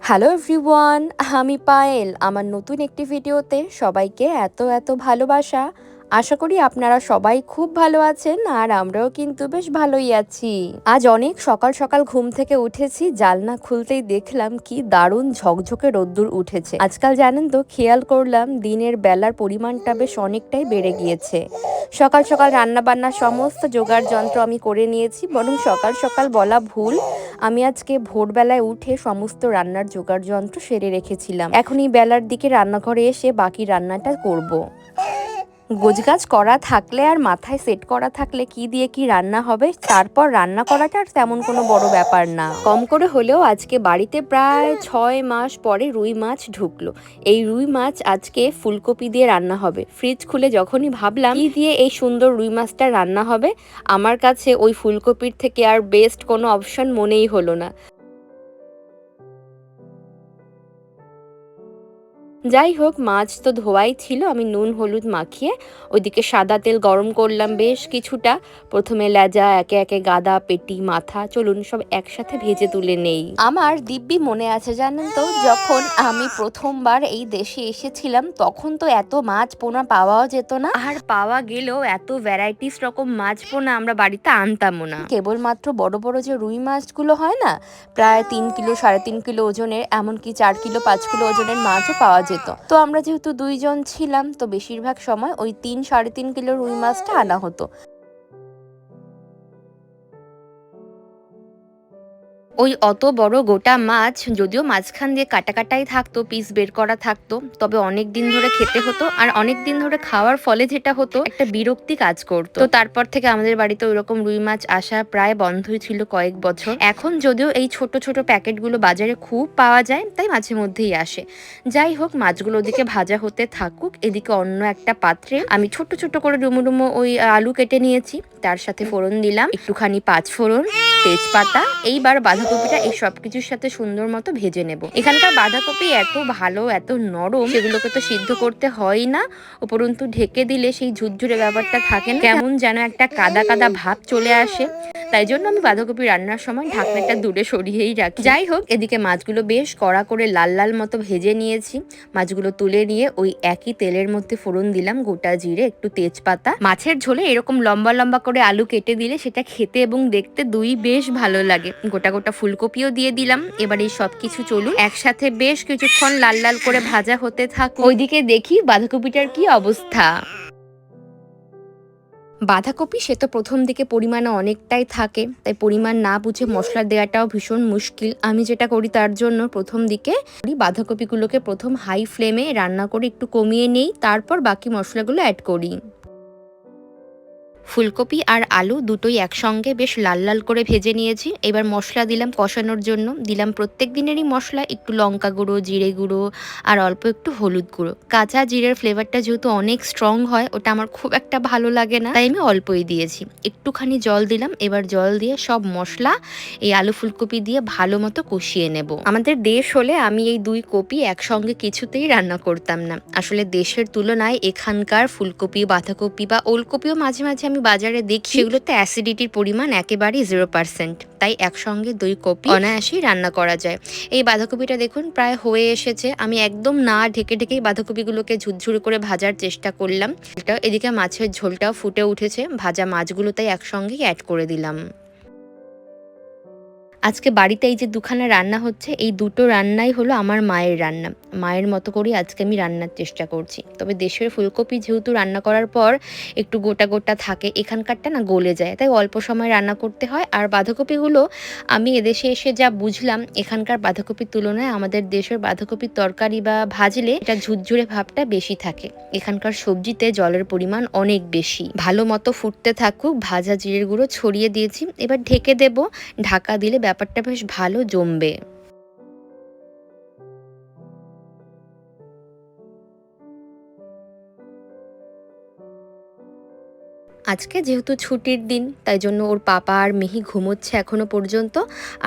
Hello everyone, আমি পায়েল। আমার নতুন একটি ভিডিওতে সবাইকে এত ভালোবাসা। আশা করি আপনারা সবাই খুব ভালো আছেন আর আমরাও কিন্তু বেশ ভালোই আছি। আজ অনেক সকাল সকাল ঘুম থেকে উঠেছি, জানলা খুলতেই দেখলাম কি দারুণ ঝকঝকে রোদ্দুর উঠেছে। আজকাল জানেন তো, খেয়াল করলাম দিনের বেলার পরিমাণটা বেশ অনেকটাই বেড়ে গিয়েছে। সকাল সকাল রান্না বান্নার সমস্ত জোগাড় যন্ত্র আমি করে নিয়েছি, বরং সকাল সকাল বলা ভুল, আমি আজকে ভোরবেলায় উঠে সমস্ত রান্নার জোগাড় যন্ত্র সেরে রেখেছিলাম। এখন এই বেলার দিকে রান্নাঘরে এসে বাকি রান্নাটা করব। গোছগাছ করা থাকলে আর মাথায় সেট করা থাকলে কি দিয়ে কি রান্না হবে, তারপর রান্না করাটা আর তেমন কোনো বড় ব্যাপার না। কম করে হলেও আজকে বাড়িতে প্রায় 6 মাস পরে রুই মাছ ঢুকলো। এই রুই মাছ আজকে ফুলকপি দিয়ে রান্না হবে। ফ্রিজ খুলে যখনই ভাবলাম কি দিয়ে এই সুন্দর রুই মাছটা রান্না হবে, আমার কাছে ওই ফুলকপির থেকে আর বেস্ট কোনো অপশন মনেই হলো না। যাই হোক, মাছ তো ধোয়াই ছিল। আমি নুন হলুদ মাখিয়ে ওইদিকে সাদা তেল গরম করলাম বেশ কিছুটা। প্রথমে লেজা, একে একে গাদা, পেটি, মাথা, চলুন সব একসাথে ভেজে তুলে নেই। আমার দিব্যি মনে আছে জানেন তো, যখন আমি প্রথমবার এই দেশে এসেছিলাম তখন তো এত মাছ পোনা পাওয়াও যেত না, আর পাওয়া গেলেও এত ভ্যারাইটিস রকম মাছ পোনা আমরা বাড়িতে আনতামও না। কেবলমাত্র বড় বড় যে রুই মাছগুলো হয় না, প্রায় 3 কিলো 3.5 কিলো ওজনের, এমনকি 4 কিলো 5 কিলো ওজনের মাছও পাওয়া যেত। তো আমরা যেহেতু দুইজন ছিলাম, তো বেশিরভাগ সময় ওই 3 সাড়ে 3 কিলো রুই মাছটা আনা হতো। ওই অত বড় গোটা মাছ যদিও মাঝখান দিয়ে কাটা কাটাই থাকতো, পিস বের করা থাকতো, তবে অনেক দিন ধরে খেতে হতো। আর অনেক দিন ধরে খাওয়ার ফলে যেটা হতো, একটা বিরক্তি কাজ করতো। তো তারপর থেকে আমাদের বাড়িতে ওইরকম রুই মাছ আসা প্রায় বন্ধই ছিল কয়েক বছর। এখন যদিও এই ছোট ছোট প্যাকেটগুলো বাজারে খুব পাওয়া যায়, তাই মাঝে মধ্যেই আসে। যাই হোক, মাছগুলো ওদিকে ভাজা হতে থাকুক, এদিকে অন্য একটা পাত্রে আমি ছোট ছোট করে ডুমো ডুমো ওই আলু কেটে নিয়েছি। তার সাথে ফোড়ন দিলাম একটুখানি পাঁচফোড়ন, তেজপাতা। এইবার বাঁধাকপিটা এই সবকিছুর সাথে সুন্দর মতো ভেজে নেব। এখানকার বাঁধাকপি এত ভালো, এত নরম, সেগুলোকে তো সিদ্ধ করতে হয় না। উপরন্তু ঢেকে দিলে সেই ঝুরঝুরে ব্যাপারটা থাকে না, কেমন যেন একটা কাদা কাদা ভাব চলে আসে। তাই জন্য আমি বাঁধাকপি রান্নার সময় ঢাকনাটা দূরে সরিয়েই রাখি। যাই হোক, এদিকে মাছগুলো বেশ কড়া করে লাল লাল মতো ভেজে নিয়েছি। মাছগুলো তুলে নিয়ে ওই একই তেলের মধ্যে ফোড়ন দিলাম গোটা জিরে, একটু তেজপাতা। মাছের ঝোলে এরকম লম্বা লম্বা করে আলু কেটে দিলে সেটা খেতে এবং দেখতে দুই বেশ ভালো লাগে। গোটা গোটা ফুলকপিও দিয়ে দিলাম। এবার এই সবকিছু চলুন একসাথে বেশ কিছুক্ষণ লাল লাল করে ভাজা হতে থাক। ওইদিকে দেখি বাঁধাকপিটার কি অবস্থা। বাঁধাকপি সে তো প্রথম দিকে পরিমাণে অনেকটাই থাকে, তাই পরিমাণ না বুঝে মশলা দেওয়াটাও ভীষণ মুশকিল। আমি যেটা করি তার জন্য প্রথম দিকে বাঁধাকপিগুলোকে প্রথম হাই ফ্লেমে রান্না করে একটু কমিয়ে নেই, তারপর বাকি মশলাগুলো অ্যাড করি। ফুলকপি আর আলু দুটোই একসঙ্গে বেশ লাল লাল করে ভেজে নিয়েছি। এবার মশলা দিলাম কষানোর জন্য। দিলাম প্রত্যেক দিনেরই মশলা, একটু লঙ্কা গুঁড়ো, জিরে গুঁড়ো আর অল্প একটু হলুদ গুঁড়ো। কাঁচা জিরের ফ্লেভারটা যেহেতু অনেক স্ট্রং হয়, ওটা আমার খুব একটা ভালো লাগে না, তাই আমি অল্পই দিয়েছি। একটুখানি জল দিলাম। এবার জল দিয়ে সব মশলা এই আলু ফুলকপি দিয়ে ভালো মতো কষিয়ে নেব। আমাদের দেশ হলে আমি এই দুই কপি একসঙ্গে কিছুতেই রান্না করতাম না। আসলে দেশের তুলনায় এখানকার ফুলকপি, বাঁধাকপি বা ওলকপিও মাঝে মাঝে আমি বাজারে দেখি, সেগুলোতে অ্যাসিডিটির পরিমাণ একেবারেই 0%। তাই একসঙ্গে দুই কপি অনায়াসেই রান্না করা যায়। এই বাঁধাকপিটা দেখুন প্রায় হয়ে এসেছে। আমি একদম না ঢেকে ঢেকেই বাঁধাকপিগুলোকে ঝুরঝুরে করে ভাজার চেষ্টা করলাম। এদিকে মাছের ঝোলটাও ফুটে উঠেছে। ভাজা মাছগুলো তাই একসঙ্গেই অ্যাড করে দিলাম। আজকে বাড়িতে এই যে দুখানা রান্না হচ্ছে, এই দুটো রান্নাই হলো আমার মায়ের রান্না। মায়ের মতো করেই আজকে আমি রান্নার চেষ্টা করছি। তবে দেশের ফুলকপি যেহেতু রান্না করার পর একটু গোটা গোটা থাকে, এখানকারটা না গলে যায়, তাই অল্প সময় রান্না করতে হয়। আর বাঁধাকপিগুলো আমি এদেশে এসে যা বুঝলাম, এখানকার বাঁধাকপির তুলনায় আমাদের দেশের বাঁধাকপির তরকারি বা ভাজলে এটা ঝুরঝুরে ভাবটা বেশি থাকে। এখানকার সবজিতে জলের পরিমাণ অনেক বেশি। ভালো মতো ফুটতে থাকুক, ভাজা জিরের গুঁড়ো ছড়িয়ে দিয়েছি। এবার ঢেকে দেব। ঢাকা দিলে ব্যাপারটা বেশ ভালো জমবে। আজকে যেহেতু ছুটির দিন তাই জন্য ওর পাপা আর মিহি ঘুমোচ্ছে এখনো পর্যন্ত।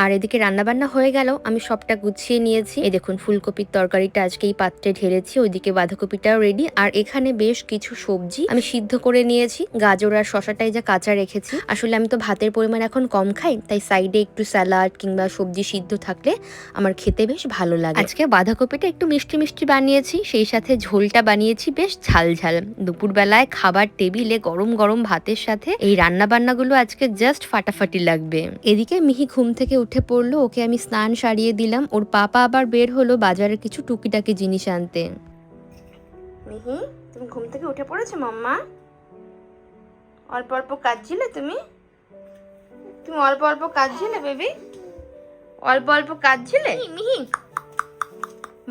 আর এদিকে রান্নাবান্না হয়ে গেল, আমি সবটা গুছিয়ে নিয়েছি। এই দেখুন ফুলকপির তরকারিটা আজকে এই পাত্রে ঢেলেছি, ওইদিকে বাঁধাকপিটাও রেডি। আর এখানে বেশ কিছু সবজি আমি সিদ্ধ করে নিয়েছি, গাজর আর শশাটাই যা কাঁচা রেখেছি। আসলে আমি তো ভাতের পরিমাণ এখন কম খাই, তাই সাইডে একটু স্যালাড কিংবা সবজি সিদ্ধ থাকলে আমার খেতে বেশ ভালো লাগে। আজকে বাঁধাকপিটা একটু মিষ্টি মিষ্টি বানিয়েছি, সেই সাথে ঝোলটা বানিয়েছি বেশ ঝাল ঝাল। দুপুরবেলায় খাবার টেবিলে গরম গরম ভাতের সাথে এই রান্না বান্নাগুলো আজকে জাস্ট ফাটাফাটি লাগবে। এদিকে মিহি ঘুম থেকে উঠে পড়লো, ওকে আমি স্নান সারিয়ে দিলাম। ওর পাপা আবার বের হলো বাজারে কিছু টুকিটাকি জিনিস আনতে। মিহি, তুমি ঘুম থেকে উঠে পড়েছো মাম্মা? অল্প অল্প কাঁদছিলে তুমি? তুমি অল্প অল্প কাঁদছিলে বেবি? অল্প অল্প কাঁদছিলে? মিহি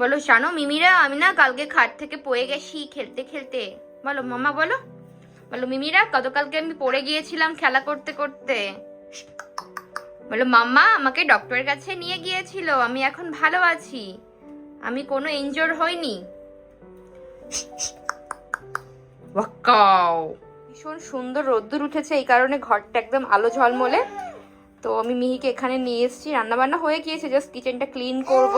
বলো, জানো মিমিরা আমি না কালকে খাট থেকে পড়ে গেছি খেলতে খেলতে। বলো মাম্মা, বলো বলো মিমিরা গতকালকে আমি পড়ে গিয়েছিলাম খেলা করতে করতে। বলো মাম্মা আমাকে ডক্টরের কাছে নিয়ে গিয়েছিল, আমি এখন ভালো আছি, আমি কোনো ইনজোর হইনি। ওয়াও, ভীষণ সুন্দর রোদ্দুর উঠেছে, এই কারণে ঘরটা একদম আলো ঝলমলে। তো আমি মিহিকে এখানে নিয়ে এসেছি, রান্নাবান্না হয়ে গিয়েছে, জাস্ট কিচেনটা ক্লিন করব,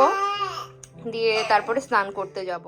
দিয়ে তারপরে স্নান করতে যাব।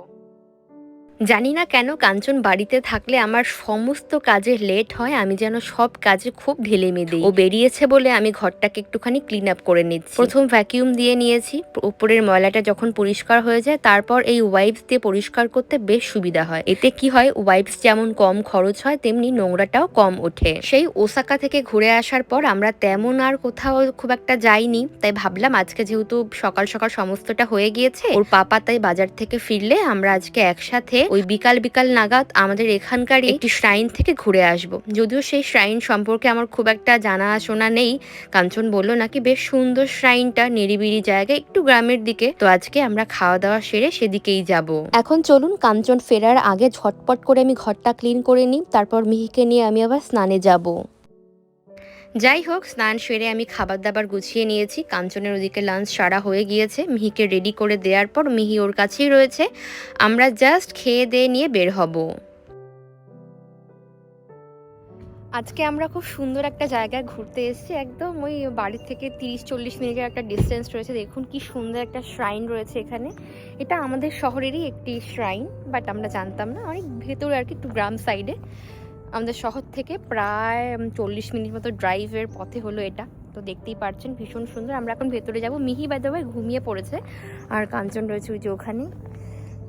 জানি না কেন কাঞ্চন বাড়িতে থাকলে আমার সমস্ত কাজে লেট হয়, আমি যেন সব কাজে খুব ঢিলেমি দিই। ও বেরিয়েছে বলে আমি ঘরটাকে একটুখানি ক্লিন আপ করে নিচ্ছি। প্রথম ভ্যাকিউম দিয়ে নিয়েছি, উপরের ময়লাটা যখন পরিষ্কার হয়ে যায় তারপর এই ওয়াইপস দিয়ে পরিষ্কার করতে বেশ সুবিধা হয়। এতে কি হয়, ওয়াইপস যেমন কম খরচ হয় তেমনি নোংরাটাও কম ওঠে। সেই ওসাকা থেকে ঘুরে আসার পর আমরা তেমন আর কোথাও খুব একটা যাইনি, তাই ভাবলাম আজকে যেহেতু সকাল সকাল সমস্তটা হয়ে গিয়েছে, ওর পাপা তাই বাজার থেকে ফিরলে আমরা আজকে একসাথে ওই বিকাল বিকাল নাগাদ আমাদের এখানকারই একটি শ্রাইন থেকে ঘুরে আসব। যদিও সেই শ্রাইন সম্পর্কে আমার খুব একটা জানাশোনা নেই, কাঞ্চন বললো নাকি বেশ সুন্দর শ্রাইনটা, নিরিবিলি জায়গায় একটু গ্রামের দিকে। তো আজকে আমরা খাওয়া দাওয়া সেরে সেদিকেই যাব। এখন চলুন কাঞ্চন ফেরার আগে ঝটপট করে আমি ঘরটা ক্লিন করে নিই, তারপর মিহিকে নিয়ে আমি আবার স্নানে যাব। যাই হোক, স্নান সেরে আমি খাবার দাবার গুছিয়ে নিয়েছি, কাঞ্চনের ওদিকে লাঞ্চ সারা হয়ে গিয়েছে। মিহিকে রেডি করে দেওয়ার পর মিহি ওর কাছেই রয়েছে, আমরা জাস্ট খেয়ে দিয়ে নিয়ে বের হব। আজকে আমরা খুব সুন্দর একটা জায়গায় ঘুরতে এসেছি, একদম ওই বাড়ির থেকে 30-40 মিনিটের একটা ডিস্টেন্স রয়েছে। দেখুন কি সুন্দর একটা শ্রাইন রয়েছে এখানে। এটা আমাদের শহরেরই একটি শ্রাইন, বাট আমরা জানতাম না, অনেক ভেতরে আর কি, একটু গ্রাম সাইডে। আমাদের শহর থেকে প্রায় 40 মিনিট মতো ড্রাইভের পথে হলো এটা। তো দেখতেই পাচ্ছেন ভীষণ সুন্দর। আমরা এখন ভেতরে যাব। মিহি বাই দ্য ওয়ে ঘুমিয়ে পড়েছে, আর কাঞ্চন রয়েছে ওই যে ওখানে।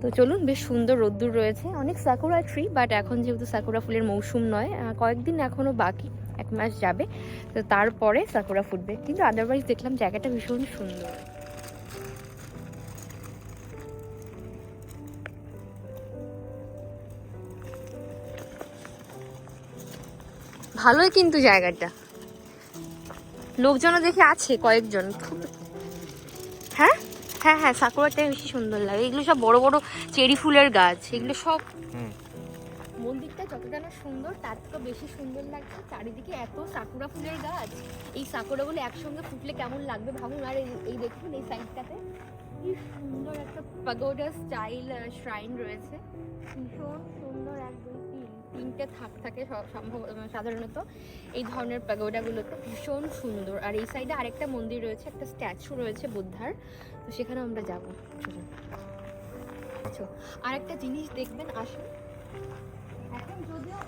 তো চলুন, বেশ সুন্দর রোদ্দুর রয়েছে, অনেক সাকুরা ট্রি, বাট এখন যেহেতু সাকুরা ফুলের মৌসুম নয়, কয়েকদিন এখনও বাকি, 1 মাস যাবে, তো তারপরে সাকুরা ফুটবে। কিন্তু আদারওয়াইজ দেখলাম জায়গাটা ভীষণ সুন্দর। ভালোই কিন্তু জায়গাটা, লোকজনও দেখে আছে কয়েকজন। হ্যাঁ হ্যাঁ হ্যাঁ, সাকুরাটাই বেশি সুন্দর লাগে। এগুলো সব বড় বড় চেরি ফুলের গাছ, এগুলো সব। মন্দিরটা যতটা না সুন্দর তার থেকে বেশি সুন্দর লাগছে, চারিদিকে এত সাকুরা ফুলের গাছ। এই সাকুরাগুলো একসঙ্গে ফুটলে কেমন লাগবে ভাবুন। আর এই দেখুন এই সাইডটাতে কি সুন্দর একটা পাগোডা স্টাইল শ্রাইন রয়েছে, ভীষণ সুন্দর। 1 2 3 থাক থাকে সাধারণত এই ধরনের প্যাগোডাগুলোতে, ভীষণ সুন্দর। আর এই সাইডে আরেকটা মন্দির রয়েছে, একটা স্ট্যাচু রয়েছে বুদ্ধার, তো সেখানে আমরা যাবো। আর একটা জিনিস দেখবেন, আসুন। এখন যদিও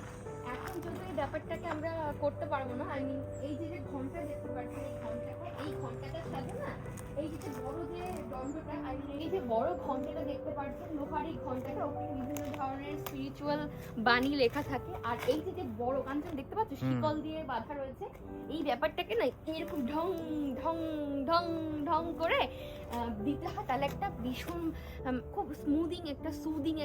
এই ব্যাপারটাকে আমরা করতে পারবো না, আমি এই যে ঘন্টা দেখতে পাচ্ছি, এই ঘন্টাটার সাথে না এই যে বড় যে দণ্ডটা, আর এই যে বড় ঘন্টাটা দেখতে পাচ্ছেন, লোহার এই ঘন্টাটা, ওখানে বিভিন্ন ধরনের স্পিরিচুয়াল বাণী লেখা থাকে। আর এই যে বড় কাঞ্চন দেখতে পাচ্ছ শিকল দিয়ে বাঁধা রয়েছে, এই ব্যাপারটাকে না এরকম ঢং ঢং ঢং ঢং করে দিতে হয়, তাহলে একটা ভীষণ খুব সুদিং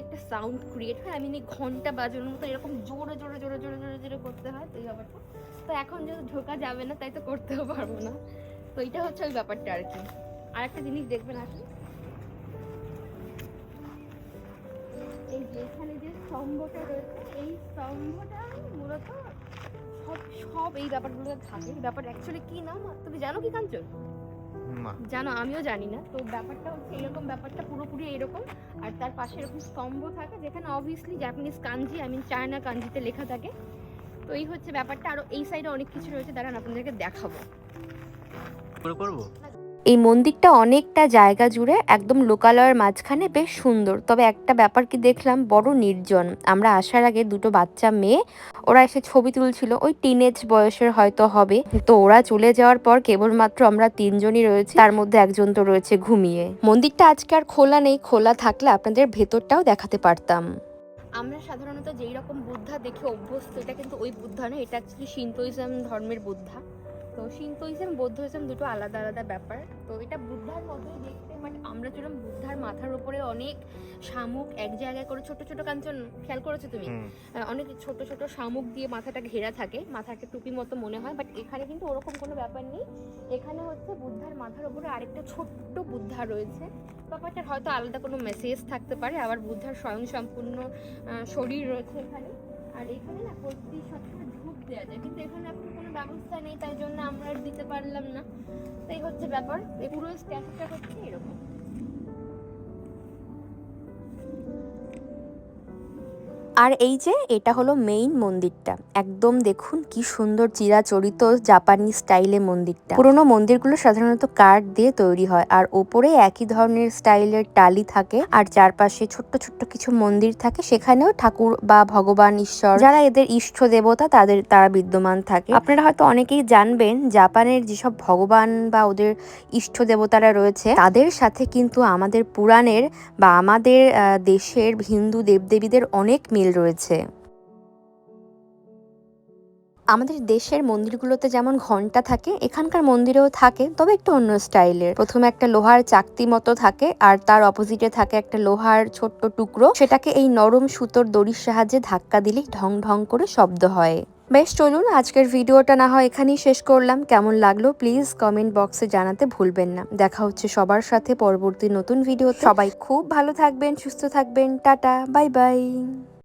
একটা সাউন্ড ক্রিয়েট হয়। আমি এই ঘন্টা বাজানোর মতো এরকম জোরে জোরে জোরে জোরে জোরে জোরে করতে হয়। তো এই ব্যাপারটা তো এখন যেহেতু ঢোকা যাবে না, তাই তো করতেও পারবো না। তো এটা হচ্ছে ওই ব্যাপারটা আর কি। আর একটা জিনিস দেখবেন, আসুন, এই যে এখানে যে স্তম্ভটা রয়েছে, এই স্তম্ভটা মূলত সব এই ব্যাপারগুলো থাকে। এই ব্যাপার অ্যাকচুয়ালি কি নাম তুমি জানো কি কাঞ্চন? জানো? আমিও জানি না। তো ব্যাপারটা হচ্ছে এরকম, ব্যাপারটা পুরোপুরি এরকম। আর তার পাশে এরকম স্তম্ভ থাকে, যেখানে অবভিয়াসলি জাপানিজ কাঞ্জি, চায়না কাঞ্জিতে লেখা থাকে। তো এই হচ্ছে ব্যাপারটা। আরো এই সাইডে অনেক কিছু রয়েছে, দাঁড়ান আপনাদেরকে দেখাবো। এই মন্দিরটা অনেকটা জায়গা জুড়ে একদম লোকালয়ের মাঝখানে, বেশ সুন্দর। তবে একটা ব্যাপার কি দেখলাম, বড় নির্জন। আমরা আসার আগে দুটো বাচ্চা মেয়ে ওরা এসে ছবি তুলছিল, ওই টিনেজ বয়সের হয়তো হবে। তো ওরা চলে যাওয়ার পর কেবলমাত্র আমরা তিনজনই রয়েছি, তার মধ্যে একজন তো রয়েছে ঘুমিয়ে। মন্দিরটা আজকে আর খোলা নেই, খোলা থাকলে আপনাদের ভেতরটাও দেখাতে পারতাম। আমরা সাধারণত যেই রকম বুদ্ধা দেখে অভ্যস্ত, এটা কিন্তু ওই বুদ্ধা না, এটা অ্যাকচুয়ালি শিন্টোইজম ধর্মের বুদ্ধা। তো শিন্টোইজম বৌদ্ধইজম দুটো আলাদা আলাদা ব্যাপার। তো এটা বুদ্ধার মতোই দেখতে, বাট আমরা যেরকম বুদ্ধার মাথার উপরে অনেক শামুক এক জায়গায় করে, ছোট ছোট কাঞ্চন খেয়াল করেছো তুমি, অনেক ছোট ছোট শামুক দিয়ে মাথাটা ঘেরা থাকে, মাথাটা টুপি মতো মনে হয়, বাট এখানে কিন্তু ওরকম কোনো ব্যাপার নেই। এখানে হচ্ছে বুদ্ধার মাথার উপরে আরেকটা ছোট্ট বুদ্ধা রয়েছে। ব্যাপারটার হয়তো আলাদা কোনো মেসেজ থাকতে পারে। আবার বুদ্ধার স্বয়ং সম্পূর্ণ শরীর রয়েছে এখানে। আর এখানে না প্রতি সপ্তাহে ধূপ দেওয়া যায়, কিন্তু এখানে এখন কোনো ব্যবস্থা নেই, তাই জন্য আমরা আর দিতে পারলাম না। তাই হচ্ছে ব্যাপার। এই পুরো স্ট্যাচুটা হচ্ছে এরকম। আর এই যে এটা হলো মেইন মন্দিরটা, একদম দেখুন কি সুন্দর চিরাচরিত জাপানি স্টাইলে মন্দিরটা। পুরোনো মন্দিরগুলো সাধারণত কাঠ দিয়ে তৈরি হয়, আর ওপরে একই ধরনের স্টাইলের টালি থাকে, আর চারপাশে ছোট্ট ছোট্ট কিছু মন্দির থাকে, সেখানেও ঠাকুর বা ভগবান ঈশ্বর যারা এদের ইষ্ট দেবতা তারা বিদ্যমান থাকে। আপনারা হয়তো অনেকেই জানবেন, জাপানের যেসব ভগবান বা ওদের ইষ্ট দেবতারা রয়েছে তাদের সাথে কিন্তু আমাদের পুরাণের বা আমাদের দেশের হিন্দু দেবদেবীদের অনেক মিল রয়েছে। আমাদের দেশের মন্দিরগুলোতে যেমন ঘন্টা থাকে, এখানকার মন্দিরেও থাকে, তবে একটু অন্য স্টাইলের। প্রথমে একটা লোহার চাকতি মতো থাকে, আর তার অপোজিটে থাকে একটা লোহার ছোট্ট টুকরো, সেটাকে এই নরম সুতোর দড়ির সাহায্যে ধাক্কা দিলেই ঢং ঢং করে শব্দ হয়। বেশ, চলুন আজকের ভিডিওটা না হয় এখানেই শেষ করলাম। কেমন লাগলো প্লিজ কমেন্ট বক্সে জানাতে ভুলবেন না। দেখা হচ্ছে সবার সাথে পরবর্তী নতুন ভিডিও। সবাই খুব ভালো থাকবেন, সুস্থ থাকবেন। Tata, bye bye.